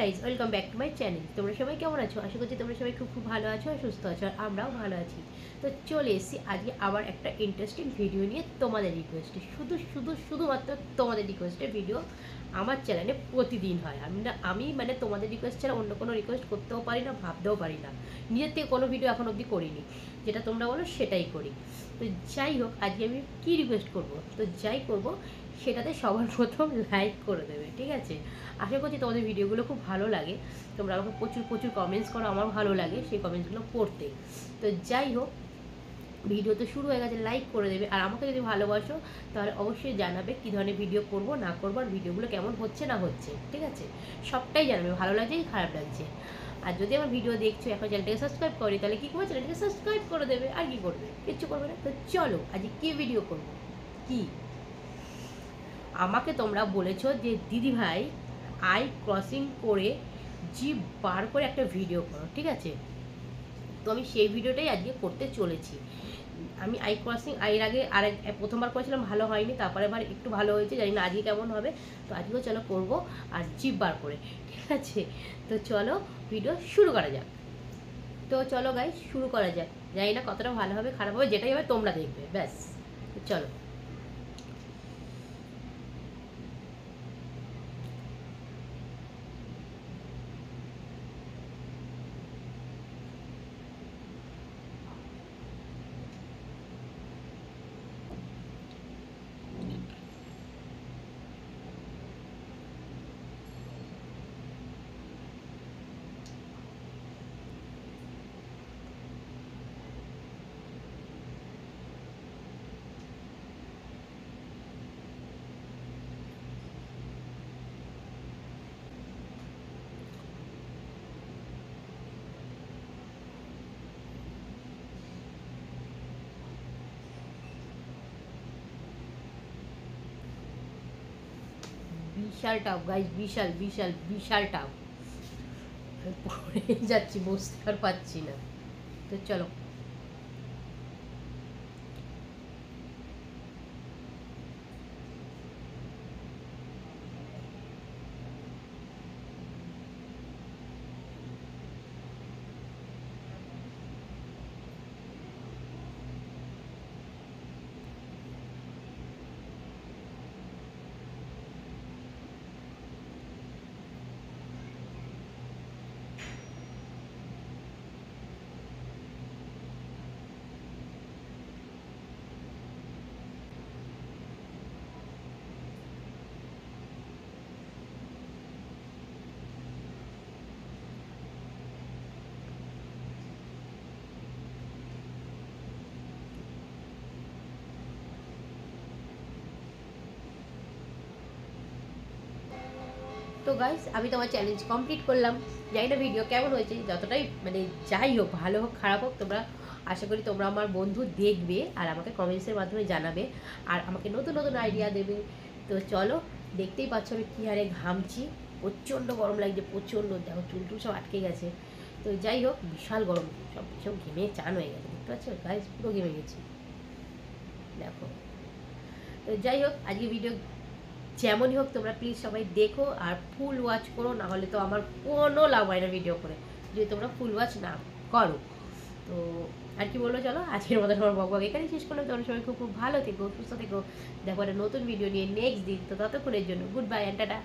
Guys, welcome back to my channel. তোমরা সবাই কেমন আছো? আশা করছি তোমরা সবাই খুব ভালো আছো আর সুস্থ আছো, আর আমরাও ভালো আছি। তো চলে এসেছি আজকে আবার একটা ইন্টারেস্টিং ভিডিও নিয়ে। তোমাদের রিকোয়েস্টে, শুধুমাত্র তোমাদের রিকোয়েস্টের ভিডিও আমার চ্যানেলে প্রতিদিন হয়। আমি মানে তোমাদের রিকোয়েস্ট ছাড়া অন্য কোনো রিকোয়েস্ট করতেও পারি না, ভাবতেও পারি না। নিজের থেকে কোনো ভিডিও এখন অবধি করিনি, যেটা তোমরা বলো সেটাই করি। তো যাই হোক, আজকে আমি কী রিকোয়েস্ট করব, তো যাই করব সেটাতে সবার প্রথম লাইক করে দেবে, ঠিক আছে? আশা করছি তোমাদের ভিডিওগুলো খুব ভালো লাগে। তোমরা আমাকে প্রচুর প্রচুর কমেন্টস করো, আমার ভালো লাগে সেই কমেন্টসগুলো পড়তে। তো যাই হোক, ভিডিও তো শুরু হয়ে গেছে, লাইক করে দেবে। আর আমাকে যদি ভালোবাসো তাহলে অবশ্যই জানাবে কী ধরনের ভিডিও করবো না করবো, আর ভিডিওগুলো কেমন হচ্ছে না হচ্ছে, ঠিক আছে? সবটাই জানাবে, ভালো লাগছে কি খারাপ লাগছে। আর যদি আমার ভিডিও দেখছো এখন চ্যানেলটাকে সাবস্ক্রাইব করি, তাহলে কী করবে, চ্যানেলটাকে সাবস্ক্রাইব করে দেবে। আর কি করবে? কিচ্ছু করবে না। তো চলো আজকে কী ভিডিও করবো। কি আমাকে তোমরা বলেছো যে দিদি ভাই আই ক্রসিং করে জিভ বার করে একটা ভিডিও করো, ঠিক আছে? তো আমি সেই ভিডিওটাই আজকে করতে চলেছি। আমি আই ক্রসিং এর আগে প্রথমবার করেছিলাম, ভালো হয়নি, তারপরে এবার একটু ভালো হয়েছে, জানি না আজকে কেমন হবে। তো আজকেও চলো করব, আর জিভ বার করে, ঠিক আছে? তো চলো ভিডিও শুরু করা যাক। তো চলো গাইস, শুরু করা যাক। জানি না কতটা ভালো হবে খারাপ হবে, যেটাই হবে তোমরা দেখবে, ব্যাস। চলো। বিশাল টাফ গাইজ, বিশাল বিশাল বিশাল টাফ। পড়ে যাচ্ছি, বসতে আর পাচ্ছি না। তো চলো। তো গাইস, আমি তোমার চ্যালেঞ্জ কমপ্লিট করলাম। জানি না ভিডিও কেমন হয়েছে, যতটাই মানে যাই হোক, ভালো হোক খারাপ হোক, তোমরা আশা করি তোমরা আমার বন্ধু দেখবে আর আমাকে কমেন্টসের মাধ্যমে জানাবে, আর আমাকে নতুন নতুন আইডিয়া দেবে। তো চলো, দেখতেই পাচ্ছ আমি কী হারে ঘামছি, প্রচণ্ড গরম লাগছে, প্রচণ্ড। দেখো চুলটুল সব আটকে গেছে। তো যাই হোক, বিশাল গরম, সব ঘেমে চান হয়ে গেছে, দেখতে পাচ্ছ গাইস, পুরো ঘেমে গেছি, দেখো। তো যাই হোক, আজকে ভিডিও যেমনই হোক তোমরা প্লিজ সবাই দেখো আর ফুল ওয়াচ করো, না হলে তো আমার কোনো লাভ হয় না ভিডিও করে যদি তোমরা ফুল ওয়াচ না করো। তো আর কি বলবো, চলো আজকের মতো আমার বকবক এখানেই শেষ করলাম। তোমরা সবাই খুব খুব ভালো থেকো, সুস্থ থেকো। দেখো একটা নতুন ভিডিও নিয়ে নেক্সট দিন। তো ততক্ষণের জন্য গুড বাই অ্যান্ড টাটা।